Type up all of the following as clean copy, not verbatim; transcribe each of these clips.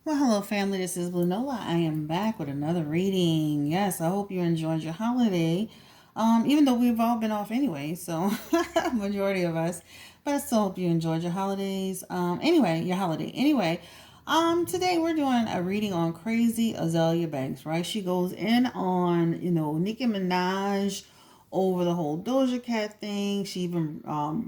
Well, hello, family. This is Blue Nola. I am back with another reading. Yes, I hope you enjoyed your holiday. Even though we've all been off anyway, so majority of us, but I still hope you enjoyed your holidays. Anyway, your holiday. Anyway, today we're doing a reading on Crazy Azealia Banks. Right? She goes in on Nicki Minaj over the whole Doja Cat thing. She even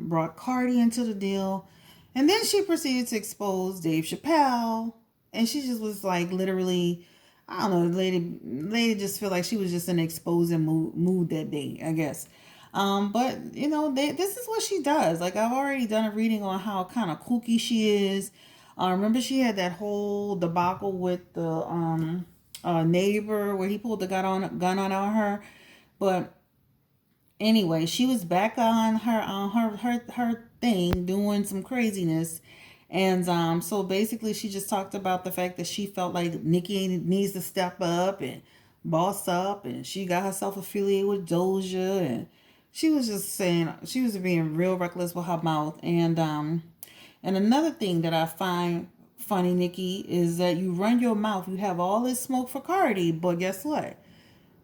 brought Cardi into the deal. And then she proceeded to expose Dave Chappelle. And she just was like literally, I don't know, lady just feel like she was just in an exposing mood that day, I guess. But this is what she does. Like I've already done a reading on how kind of kooky she is. Remember she had that whole debacle with the neighbor where he pulled the gun on her. But anyway, she was back on her thing doing some craziness. And so basically she just talked about the fact that she felt like Nicki needs to step up and boss up, and she got herself affiliated with Doja, and she was just saying she was being real reckless with her mouth. And another thing that I find funny, Nicki, is that you run your mouth, you have all this smoke for Cardi, but guess what?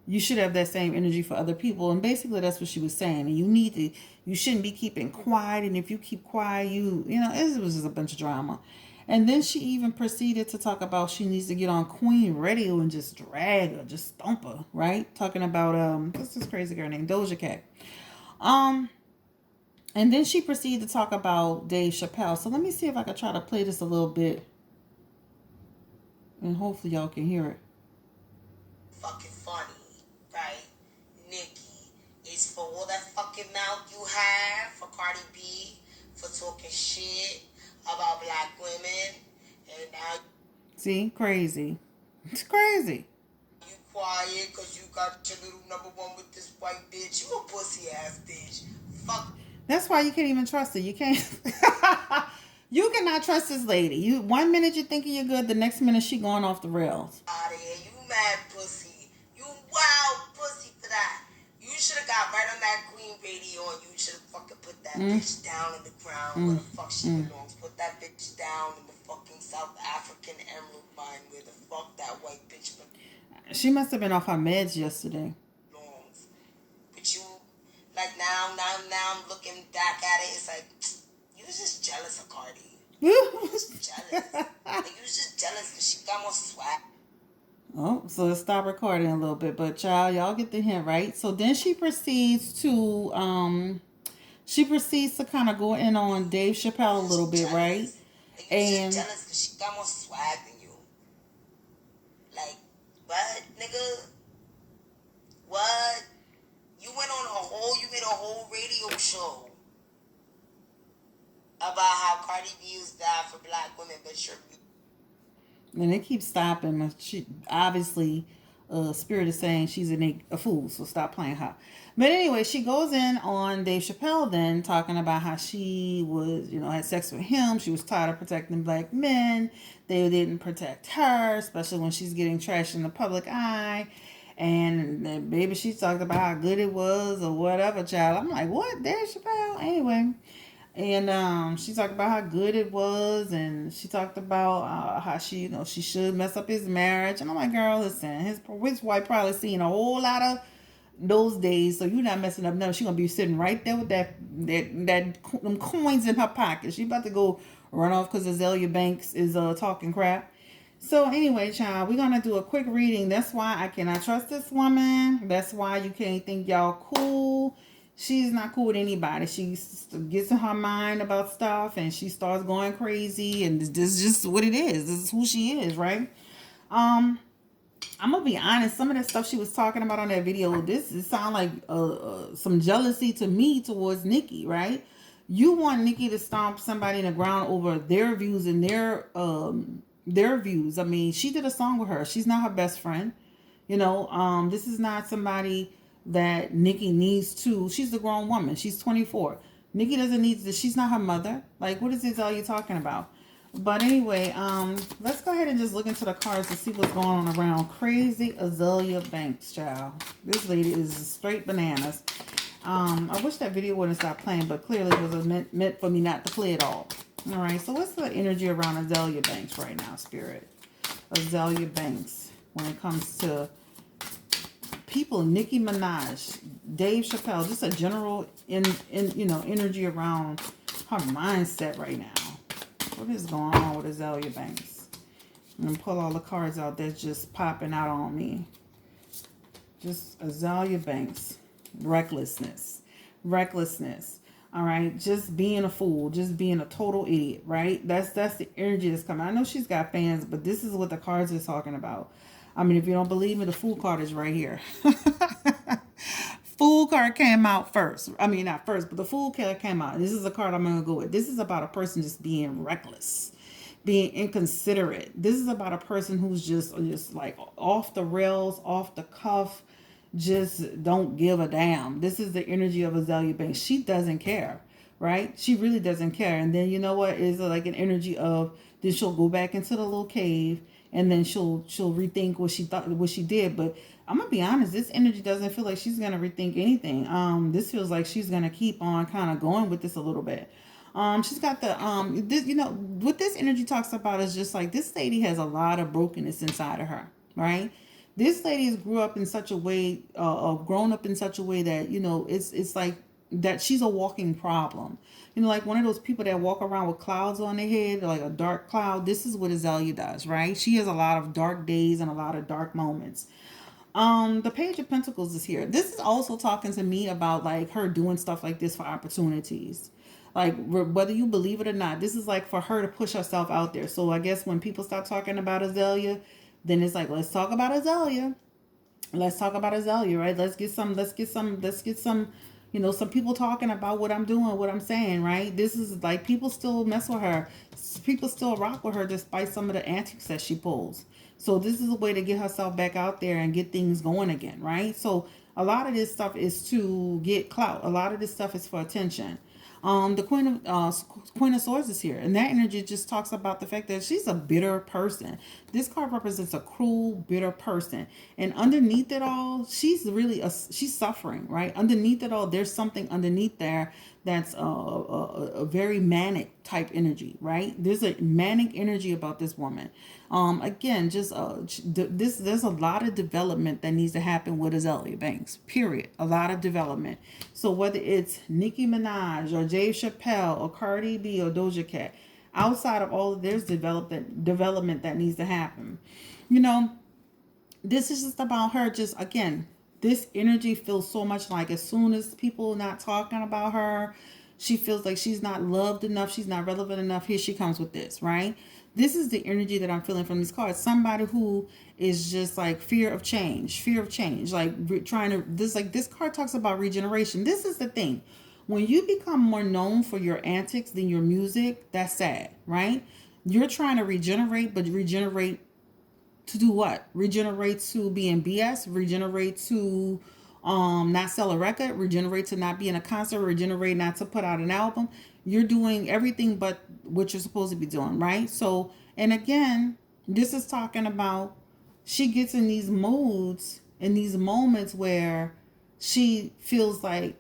You should have that same energy for other people. And basically that's what she was saying. And you shouldn't be keeping quiet. And if you keep quiet, it was just a bunch of drama. And then she even proceeded to talk about she needs to get on Queen Radio and just drag her, just stomp her, right? Talking about what's this crazy girl named Doja Cat. Um, and then she proceeded to talk about Dave Chappelle. So let me see if I can try to play this a little bit, and hopefully y'all can hear it. Fucking funny, right? Nicki, it's for all that fucking mouth you have for Cardi B for talking shit about black women, and now See, crazy. It's crazy. you quiet because you got your little number one with this white bitch. You a pussy ass bitch. Fuck. That's why you can't even trust her. You can't. You cannot trust this lady. You 1 minute you're thinking you're good, the next minute she going off the rails. Out of here. You mad pussy. You wild pussy for that. You should have got right on that Queen Radio and you should have fucking put that bitch down in the ground where the fuck she belongs. Put that bitch down in the fucking South African emerald mine where the fuck that white bitch She must have been off her meds yesterday. belongs. But you, like now I'm looking back at it. It's like, you was just jealous of Cardi. You was jealous. Like, you was just jealous because she got more swag. Oh, so let's stop recording a little bit. But child, y'all get the hint, right? So then she proceeds to kind of go in on Dave Chappelle a little bit, right? Like, you was just jealous because she got more swag than you. Like, what, nigga? What? You made a whole radio show about how Cardi B was bad for black women, but you're... And they keep stopping. She obviously, Spirit is saying she's a fool, so stop playing her. But anyway, she goes in on Dave Chappelle then, talking about how she was, had sex with him. She was tired of protecting black men. They didn't protect her, especially when she's getting trashed in the public eye. And then baby, she talked about how good it was or whatever, child. I'm like, what? Dave Chappelle? Anyway. And she talked about how good it was, and she talked about how she should mess up his marriage. And I'm like, girl, listen, his wife probably seen a whole lot of those days, so you're not messing up. No, she gonna be sitting right there with that them coins in her pocket. She about to go run off because Azealia Banks is talking crap. So anyway, child, we're gonna do a quick reading. That's why I cannot trust this woman. That's why you can't think y'all cool. She's not cool with anybody. She gets in her mind about stuff and she starts going crazy, and this is just what it is. This is who she is, right? I'm gonna be honest. Some of that stuff she was talking about on that video, it sound like some jealousy to me towards Nicki, right? You want Nicki to stomp somebody in the ground over their views and their views. I mean, she did a song with her. She's not her best friend. This is not somebody that Nicki needs to. She's a grown woman. She's 24. Nicki doesn't need this. She's not her mother. Like, what is this all you talking about? But anyway, let's go ahead and just look into the cards to see what's going on around Crazy Azealia Banks, child. This lady is straight bananas. I wish that video wouldn't stop playing, but clearly it was meant for me not to play it all. All right, so what's the energy around Azealia Banks right now, Spirit? Azealia Banks when it comes to people. Nicki Minaj, Dave Chappelle, just a general energy around her mindset right now. What is going on with Azealia Banks? I'm gonna pull all the cards out that's just popping out on me. Just Azealia Banks, recklessness, recklessness. All right, just being a fool, just being a total idiot, right? That's the energy that's coming. I know she's got fans, but this is what the cards are talking about. I mean, if you don't believe me, the fool card is right here. Fool card came out first. I mean, not first, but the fool card came out. This is a card I'm gonna go with. This is about a person just being reckless, being inconsiderate. This is about a person who's just like off the rails, off the cuff, just don't give a damn. This is the energy of Azealia Banks. She doesn't care, right? She really doesn't care. And then you know what is like an energy of then she'll go back into the little cave and then she'll rethink what she thought, what she did. But I'm gonna be honest, this energy doesn't feel like she's gonna rethink anything. This feels like she's gonna keep on kind of going with this a little bit. She's got the this, what this energy talks about is just like this lady has a lot of brokenness inside of her, right? This lady has grew up in such a way, grown up in such a way that it's like that she's a walking problem. Like one of those people that walk around with clouds on their head, like a dark cloud. This is what Azalea does, right? She has a lot of dark days and a lot of dark moments. The Page of Pentacles is here. This is also talking to me about like her doing stuff like this for opportunities. Like whether you believe it or not, this is like for her to push herself out there. So I guess when people start talking about Azalea, then it's like let's talk about Azalea. Let's talk about Azalea, right? Let's get some, some people talking about what I'm doing, what I'm saying, right? This is like people still mess with her. People still rock with her despite some of the antics that she pulls. So this is a way to get herself back out there and get things going again, right? So a lot of this stuff is to get clout. A lot of this stuff is for attention. The Queen of Swords is here, and that energy just talks about the fact that she's a bitter person. This card represents a cruel, bitter person, and underneath it all, she's suffering. Right underneath it all, there's something underneath there that's a very manic type energy. Right, there's a manic energy about this woman. Again, just this there's a lot of development that needs to happen with Azealia Banks. Period. A lot of development. So whether it's Nicki Minaj or Dave Chappelle or Cardi B or Doja Cat, outside of all of there's development that needs to happen. You know, this is just about her. Just again, this energy feels so much like as soon as people are not talking about her, she feels like she's not loved enough, she's not relevant enough. Here she comes with this, right? This is the energy that I'm feeling from these cards. Somebody who is just like fear of change, like trying to this card talks about regeneration. This is the thing. When you become more known for your antics than your music, that's sad, right? You're trying to regenerate, but regenerate to do what? Regenerate to be in BS, regenerate to not sell a record, regenerate to not be in a concert, regenerate not to put out an album. You're doing everything but what you're supposed to be doing, right? So, and again, this is talking about she gets in these moods, in these moments where she feels like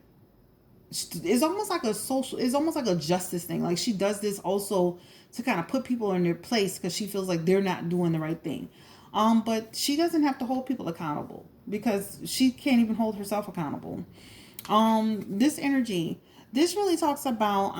it's almost like it's almost like a justice thing. Like she does this also to kind of put people in their place because she feels like they're not doing the right thing. But she doesn't have to hold people accountable because she can't even hold herself accountable. This energy, this really talks about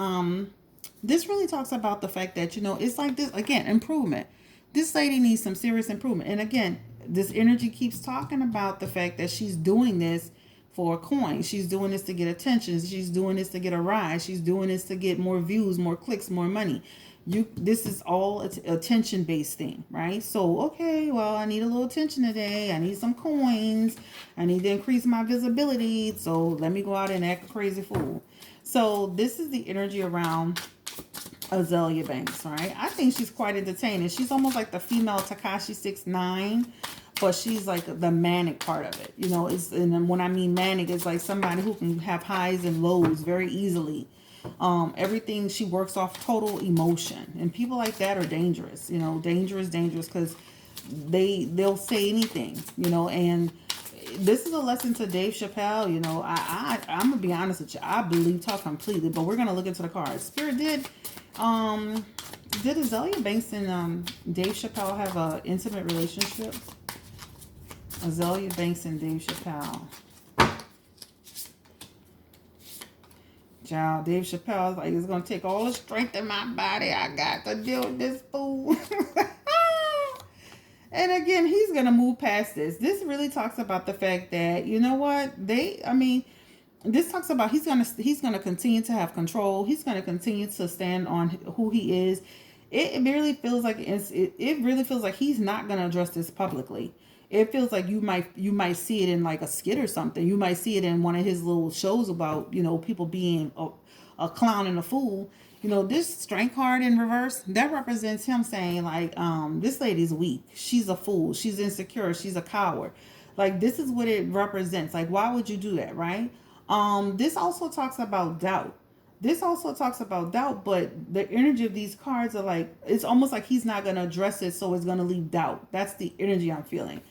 the fact that it's like this again, improvement. This lady needs some serious improvement. And again, this energy keeps talking about the fact that she's doing this for a coin. She's doing this to get attention. She's doing this to get a rise. She's doing this to get more views, more clicks, more money. This is all attention based thing, right? So okay, well, I need a little attention today. I need some coins. I need to increase my visibility. So let me go out and act a crazy fool. So this is the energy around Azealia Banks, right? I think she's quite entertaining. She's almost like the female Takashi 6ix9ine, but she's like the manic part of it. And when I mean manic, it's like somebody who can have highs and lows very easily. Everything she works off total emotion, and people like that are dangerous. Dangerous because they'll say anything. And this is a lesson to Dave Chappelle. I'm gonna be honest with you. I believed her completely, but we're gonna look into the cards. Spirit did Did Azealia Banks and Dave Chappelle have a intimate relationship? Azealia Banks and Dave Chappelle. Child, Dave Chappelle's like, it's gonna take all the strength in my body I got to deal with this fool. And again, he's gonna move past this. This really talks about the fact that, you know what, this talks about he's gonna continue to have control. He's gonna continue to stand on who he is. It really feels like it really feels like he's not gonna address this publicly. It feels like you might see it in like a skit or something. You might see it in one of his little shows about, people being a clown and a fool. This strength card in reverse, that represents him saying like, this lady's weak. She's a fool. She's insecure. She's a coward. Like, this is what it represents. Like, why would you do that, right? This also talks about doubt. But the energy of these cards are like, it's almost like he's not going to address it, so it's going to leave doubt. That's the energy I'm feeling.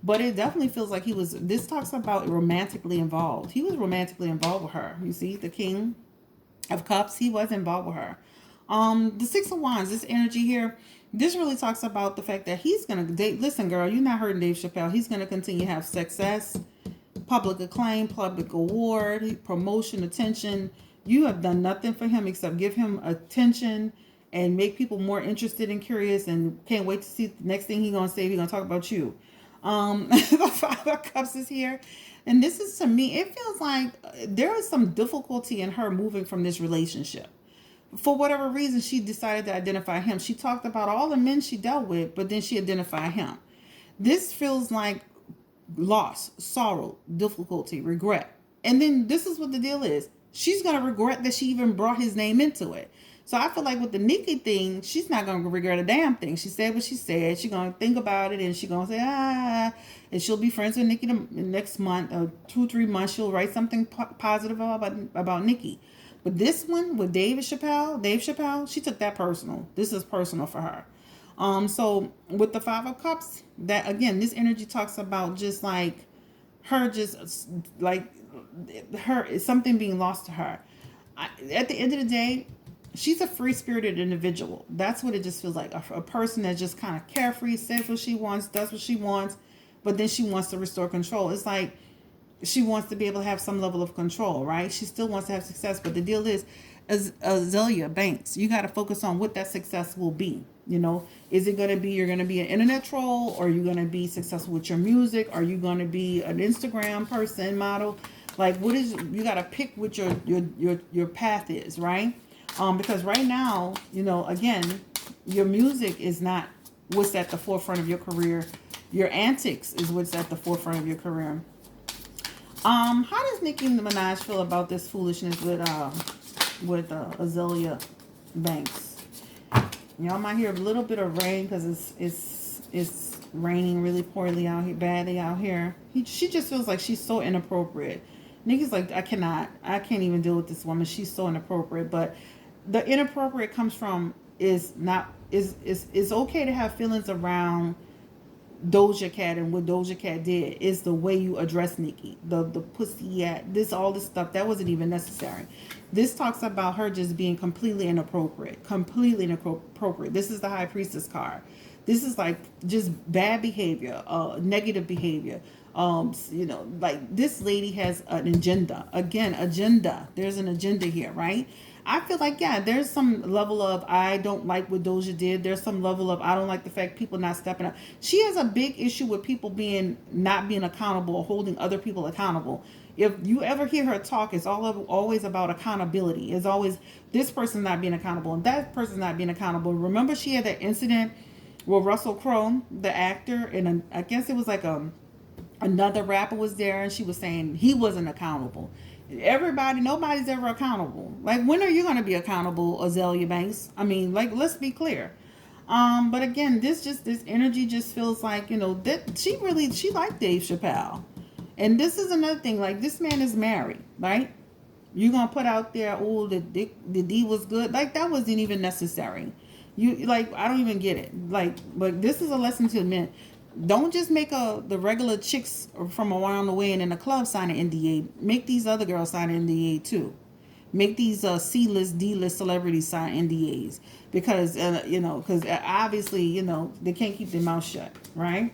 But it definitely feels like this talks about romantically involved. He was romantically involved with her. You see, the King of Cups, he was involved with her. The Six of Wands, this energy here, this really talks about the fact that he's going to date. Listen, girl, you're not hurting Dave Chappelle. He's going to continue to have success, public acclaim, public award, promotion, attention. You have done nothing for him except give him attention and make people more interested and curious, and can't wait to see the next thing he's going to say. He's going to talk about you. The Five of Cups is here. And this is, to me, it feels like there is some difficulty in her moving from this relationship. For whatever reason, she decided to identify him. She talked about all the men she dealt with, but then she identified him. This feels like loss, sorrow, difficulty, regret. And then this is what the deal is. She's going to regret that she even brought his name into it. So I feel like with the Nicki thing, she's not going to regret a damn thing. She said what she said. She's going to think about it, and she's going to say, and she'll be friends with Nicki the next month, or 2-3 months. She'll write something positive about Nicki. But this one with Dave Chappelle, she took that personal. This is personal for her. So with the Five of Cups, that again, this energy talks about just like her, just like her, something being lost to her. At the end of the day, she's a free-spirited individual. That's what it just feels like. A person that just kind of carefree, says what she wants, does what she wants, but then she wants to restore control. It's like she wants to be able to have some level of control, right? She still wants to have success, but the deal is, as Azealia Banks, you got to focus on what that success will be. Is it going to be you're going to be an internet troll, or are you going to be successful with your music? Are you going to be an Instagram person, model? Like, what is, you got to pick what your path is, right? Because right now, again, your music is not what's at the forefront of your career. Your antics is what's at the forefront of your career. How does Nicki Minaj feel about this foolishness with Azealia Banks? Y'all might hear a little bit of rain because it's raining really poorly out here, badly out here. She just feels like she's so inappropriate. Nicki's like, I can't even deal with this woman. She's so inappropriate. But the inappropriate comes from is okay to have feelings around Doja Cat and what Doja Cat did. Is the way you address Nicki, the pussy at all this stuff that wasn't even necessary. This talks about her just being completely inappropriate. This is the High Priestess card. This is like just bad behavior, negative behavior. Like this lady has an agenda. Again, agenda. There's an agenda here, right? I feel like, yeah, there's some level of I don't like what Doja did. There's some level of I don't like the fact people not stepping up. She has a big issue with people not being accountable or holding other people accountable. If you ever hear her talk, it's always about accountability. It's always this person not being accountable and that person not being accountable. Remember, she had that incident with Russell Crowe, the actor, and I guess it was like another rapper was there, and she was saying he wasn't accountable. Nobody's ever accountable. Like, when are you going to be accountable, Azealia Banks? I mean, like, let's be clear. But again, this energy just feels like, that she liked Dave Chappelle. And this is another thing, like, this man is married, right? You're going to put out there, oh, the D was good. Like, that wasn't even necessary. I don't even get it. Like, but this is a lesson to men. Don't just make the regular chicks from around the way and in the club sign an NDA. Make these other girls sign an NDA too. make these C-list, D-list celebrities sign NDAs because because obviously they can't keep their mouth shut, right?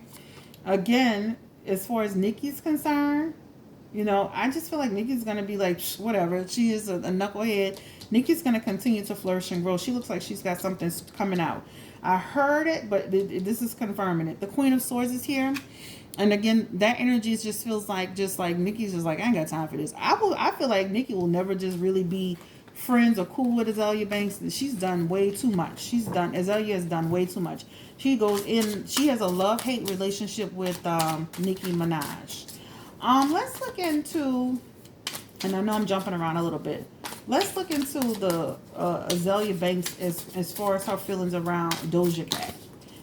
Again, as far as Nicki's concerned, I just feel like Nicki's gonna be like whatever. She is a knucklehead. Nicki's gonna continue to flourish and grow. She looks like she's got something coming out. I heard it, but this is confirming it. The Queen of Swords is here. And again, that energy just feels like Nicki's just like, I ain't got time for this. I feel like Nicki will never just really be friends or cool with Azealia Banks. She's done way too much. Azealia has done way too much. She has a love-hate relationship with Nicki Minaj. Let's look into, and I know I'm jumping around a little bit. Let's look into the Azealia Banks as far as her feelings around Doja Cat.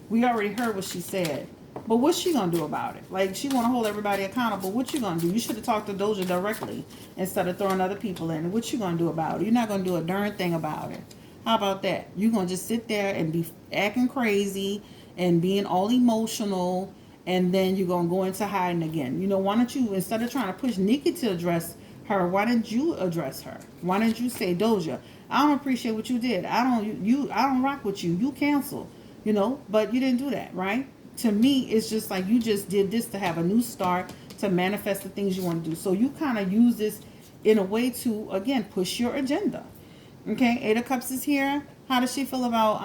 We already heard what she said. But what's she gonna do about it? Like, she wanna hold everybody accountable. What you gonna do? You should have talked to Doja directly instead of throwing other people in. What you gonna do about it? You're not gonna do a darn thing about it. How about that? You're gonna just sit there and be acting crazy and being all emotional, and then you're gonna go into hiding again. Why don't you, instead of trying to push Nicki to address her, why didn't you address her? Why didn't you say, Doja, I don't appreciate what you did. I don't rock with you. You cancel. But you didn't do that, right? To me, it's just like you just did this to have a new start, to manifest the things you want to do. So you kind of use this in a way to, again, push your agenda. Okay, Eight of Cups is here. How does she feel about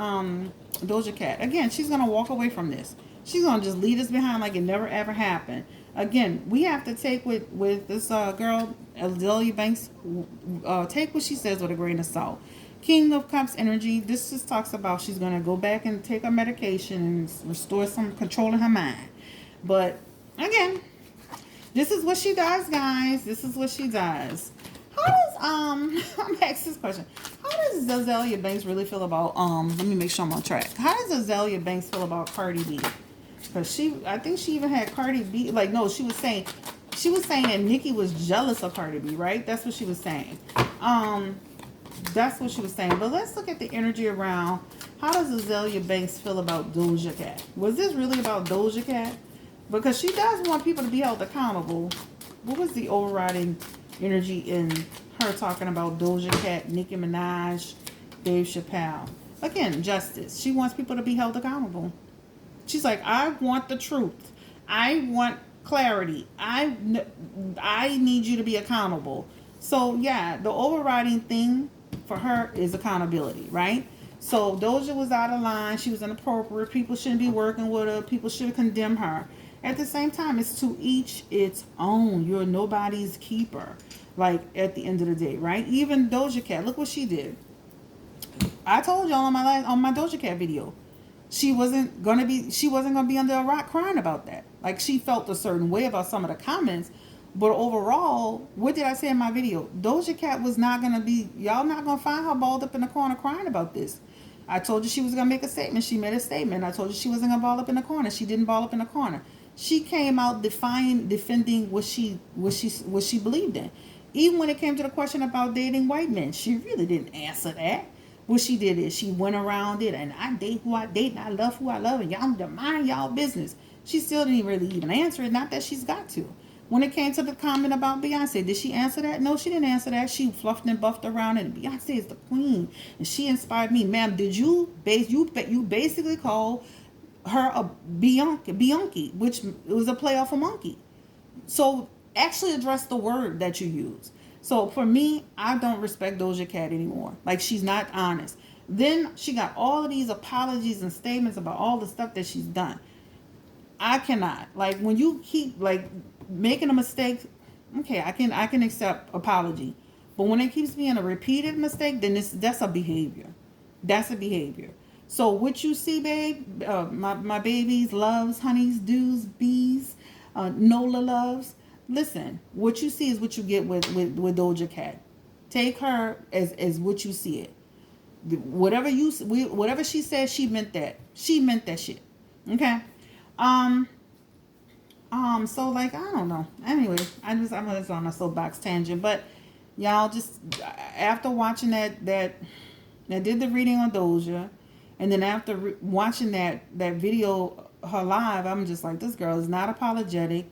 Doja Cat? Again, she's going to walk away from this. She's going to just leave us behind like it never ever happened. Again, we have to take with this girl, Azealia Banks, take what she says with a grain of salt. King of Cups energy. This just talks about she's going to go back and take her medication and restore some control in her mind. But again, this is what she does, guys. This is what she does. How does I'm gonna ask this question. How does Azealia Banks really feel about let me make sure I'm on track. How does Azealia Banks feel about Cardi B? Because I think she even had Cardi B, like, no, she was saying that Nicki was jealous of Cardi B, right? That's what she was saying. That's what she was saying. But let's look at the energy around. How does Azealia Banks feel about Doja Cat? Was this really about Doja Cat? Because she does want people to be held accountable. What was the overriding energy in her talking about Doja Cat, Nicki Minaj, Dave Chappelle? Again, justice. She wants people to be held accountable. She's like, I want the truth. I want clarity. I need you to be accountable. So yeah, the overriding thing for her is accountability, right? So Doja was out of line. She was inappropriate. People shouldn't be working with her. People should condemn her. At the same time, it's to each its own. You're nobody's keeper. Like, at the end of the day, right? Even Doja Cat, look what she did. I told y'all on my Doja Cat video, she wasn't gonna be under a rock crying about that. Like, she felt a certain way about some of the comments, but overall, what did I say in my video? Doja Cat was not gonna be. Y'all not gonna find her balled up in the corner crying about this. I told you she was gonna make a statement. She made a statement. I told you she wasn't gonna ball up in the corner. She didn't ball up in the corner. She came out defending what she believed in. Even when it came to the question about dating white men, she really didn't answer that. What she did is she went around it, and I date who I date, and I love who I love, and y'all don't mind y'all business. She still didn't really even answer it. Not that she's got to. When it came to the comment about Beyonce, did she answer that? No, she didn't answer that. She fluffed and buffed around, and Beyonce is the queen, and she inspired me. Ma'am, did you basically call her a Bianchi, which was a play off a monkey? So actually address the word that you use. So for me, I don't respect Doja Cat anymore. Like, she's not honest. Then she got all of these apologies and statements about all the stuff that she's done. I cannot. Like, when you keep like making a mistake, okay, I can accept apology. But when it keeps being a repeated mistake, then that's a behavior. That's a behavior. So what you see, babe, my babies, loves, honeys, do's, bees, Nola loves. Listen, what you see is what you get with Doja Cat. Take her as what you see it. Whatever she said, she meant that. She meant that shit. Okay. So, like, I don't know. Anyway, I'm just on a soapbox tangent, but y'all, just after watching that did the reading on Doja, and then after watching that video her live, I'm just like, this girl is not apologetic.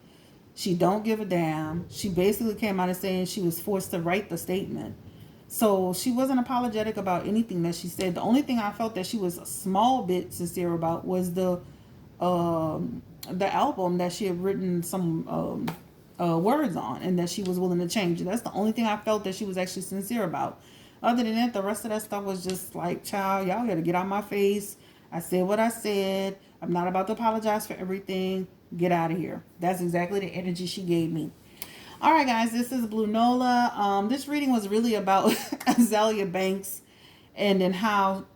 She don't give a damn. She basically came out and saying she was forced to write the statement. So she wasn't apologetic about anything that she said. The only thing I felt that she was a small bit sincere about was the album that she had written some words on, and that she was willing to change it. That's the only thing I felt that she was actually sincere about. Other than that, the rest of that stuff was just like, child, y'all got to get out my face. I said what I said. I'm not about to apologize for everything. Get out of here. That's exactly the energy she gave me. All right, guys, this is Blue Nola. This reading was really about Azealia Banks, and then how,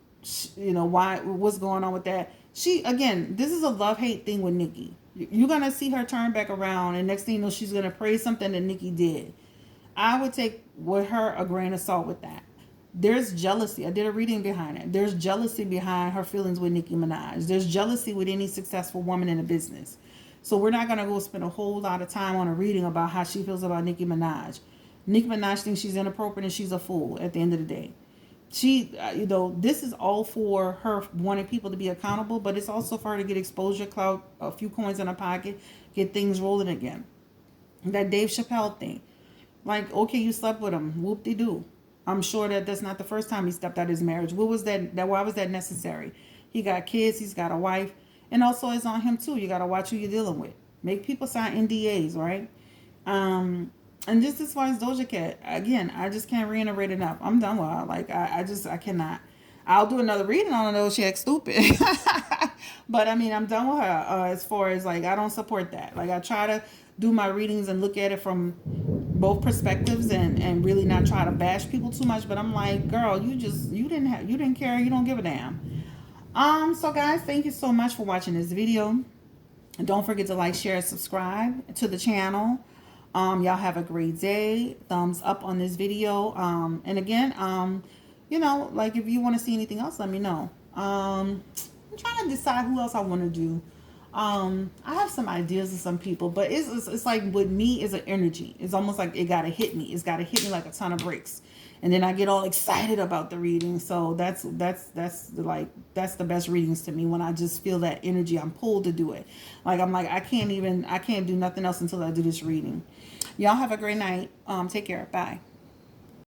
why, what's going on with that. She, again, this is a love hate thing with Nicki. You're gonna see her turn back around, and next thing you know, she's gonna praise something that Nicki did. I would take with her a grain of salt with that. There's jealousy. I did a reading behind it. There's jealousy behind her feelings with Nicki Minaj. There's jealousy with any successful woman in a business. So we're not gonna go spend a whole lot of time on a reading about how she feels about Nicki Minaj. Nicki Minaj thinks she's inappropriate and she's a fool at the end of the day. She, this is all for her wanting people to be accountable, but it's also for her to get exposure, clout, a few coins in her pocket, get things rolling again. That Dave Chappelle thing. Like, okay, you slept with him. Whoop de doo. I'm sure that that's not the first time he stepped out his marriage. What was that? Why was that necessary? He got kids. He's got a wife, and also it's on him too. You got to watch who you're dealing with. Make people sign NDAs, right? And just as far as Doja Cat, again, I just can't reiterate enough. I'm done with her. Like, I cannot. I'll do another reading on Doja Cat, stupid. But I mean, I'm done with her. As far as like, I don't support that. Like, I try to do my readings and look at it from both perspectives, and really not try to bash people too much. But I'm like, girl, you didn't care, you don't give a damn. So guys, thank you so much for watching this video. And don't forget to like, share, subscribe to the channel. Y'all have a great day. Thumbs up on this video. And again, like, if you want to see anything else, let me know. I'm trying to decide who else I want to do. I have some ideas of some people, but it's like, with me, is an energy. It's almost like it gotta hit me. It's gotta hit me like a ton of bricks, and then I get all excited about the reading. So that's the best readings to me, when I just feel that energy. I'm pulled to do it. Like, I'm like, I can't do nothing else until I do this reading. Y'all have a great night. Take care. Bye.